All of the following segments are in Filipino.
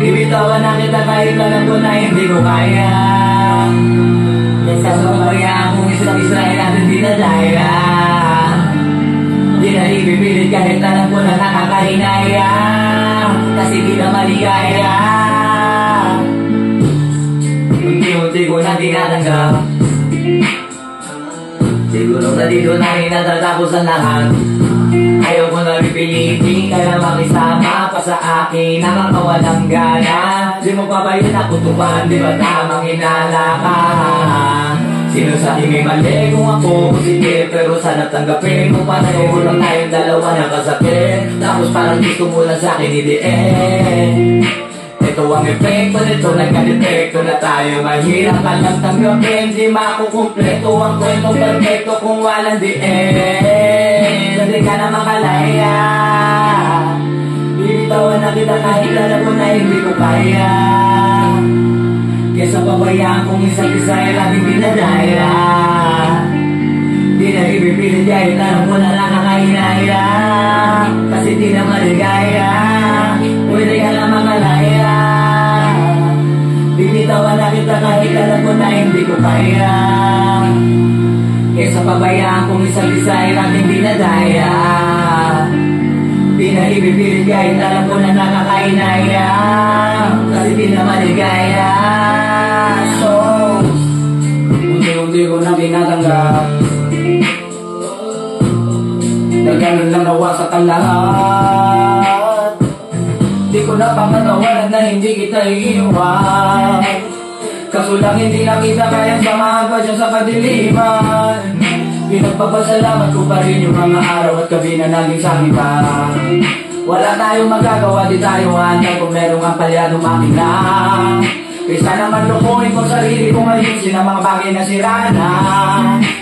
Bibitawan na kita kahit alam ko na hindi ko kaya. Kasabayaan kong isa't isa ay natin dinadaya. Di na ipipilit kahit alam ko na nakakahinaya, kasi di na maligaya. Unti-unti ko na tinatanggap, siguro na dito na rin natatapos ang lahat. Ayaw ko na pipilitin ka na makisama pa sa akin, nakakawalang gana. Di mo pa ba yun nakutuban, di ba tamang hinala ka? Sino sa akin may mali kung ako positive, pero sana tanggapin mo pareho lang tayong dalawa nakasakit. Tapos parang gusto mo lang sa akin i-DM. Ito ang epekto nito, nagka-depekto na tayo. Mahirap ka lang tanggapin, di makukumpleto ang kwentong perfecto kung walang DM. Hindi ka na makalaya, bibitawan na kita kahit alam ko na hindi ko kaya. Kesa pabayaan kong isa't isa ay laging dinadaya. Di na ipipilit kahit alam ko na nakakahinaya, kasi di na maligaya. Pwede ka na makalaya, bibitawan na kita kahit alam ko na hindi ko kaya. Kesa pabayaan kong isa't isa ay laging dinadaya. Di na ipipilit kahit alam ko na nakakahinaya, kasi di na maligaya. So, unti-unti ko na tinatanggap, na ganun lang nawasak ang lahat. Di ko na pangatawanan na hindi kita iiwan, kaso lang hindi na kita kayang samahan pa dyan sa kadiliman. Pinagpapasalamat ko pa rin yung mga araw at gabi na naging sakitan. Wala tayong magagawa, di tayo hantay kung merong ang palyadong makina. Kaysa naman lukuhin ko sarili kong ayusin ang mga bagay na sira na.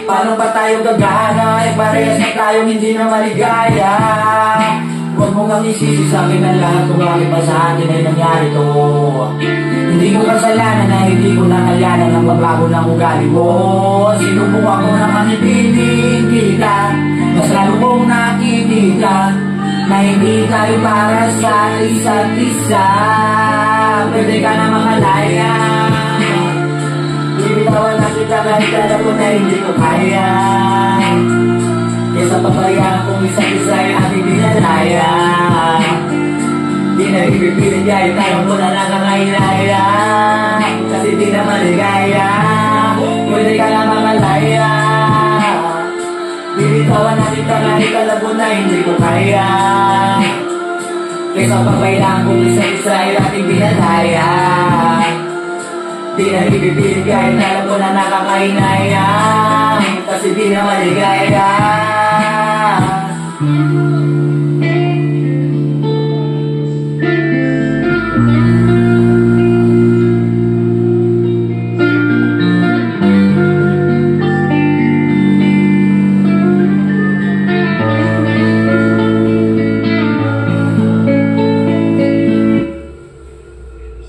Paano pa tayo gagana, eh parehas na tayong hindi na maligaya. Huwag mo kang isisi sa akin ang lahat kung bakit pa sa atin ay nangyari to. Hindi ko kasalanan na hindi ko nakayanan ang magbago ng ugali mo. Sinubukan ko naman ibigin kita, mas lalo kong nakikita na hindi tayo para sa isa't isa. Pwede ka na makalaya, bibitawan na kita kahit alam ko na hindi ko kaya. Kesa pabayaan kong isa't isa ay ating dinadaya. Di na ipipilit kahit alam ko na nakakahinaya, kasi di na maligaya. Pwede ka na makalaya, bibitawan na kita kahit alam ko na hindi ko kaya. Kesa pabayaan kong isa't isa ay ating dinadaya. Di na ipipilit kahit alam ko na nakakahinaya, kasi di na maligaya.